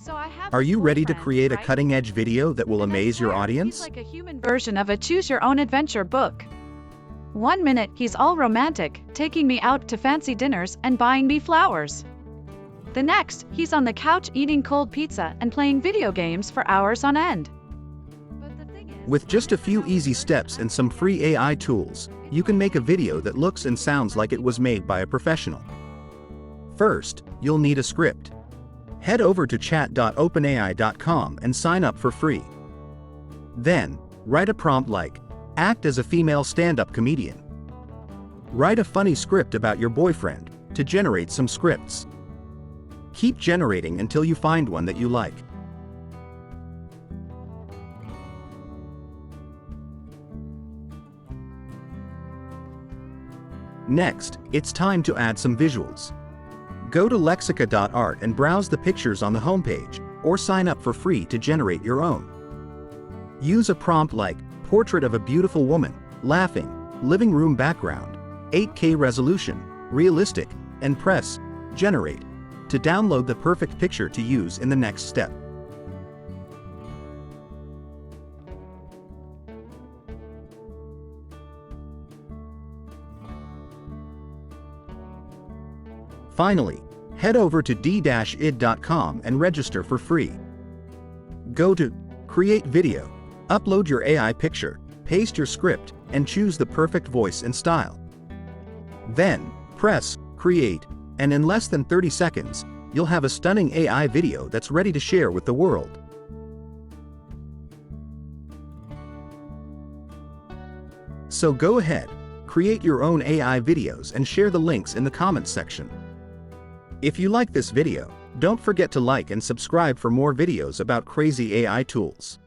So I have Are this you ready to boyfriend, create a right? cutting-edge video that will And I amaze your swear, audience? he's like a human version of a choose-your-own-adventure book. One minute he's all romantic, taking me out to fancy dinners and buying me flowers. The next, he's on the couch eating cold pizza and playing video games for hours on end. But the thing is, With just a few easy steps and some free AI tools, you can make a video that looks and sounds like it was made by a professional. First, you'll need a script. Head over to chat.openai.com and sign up for free. Then, write a prompt like, "Act as a female stand-up comedian." Write a funny script about your boyfriend to generate some scripts. Keep generating until you find one that you like. Next, it's time to add some visuals. Go to lexica.art and browse the pictures on the homepage, or sign up for free to generate your own. Use a prompt like, "Portrait of a beautiful woman, laughing, living room background, 8K resolution, realistic," and press Generate to download the perfect picture to use in the next step. Finally, head over to d-id.com and register for free. Go to Create Video, upload your AI picture, paste your script, and choose the perfect voice and style. Then, press Create, and in less than 30 seconds, you'll have a stunning AI video that's ready to share with the world. So go ahead, create your own AI videos and share the links in the comments section. If you like this video, don't forget to like and subscribe for more videos about crazy AI tools.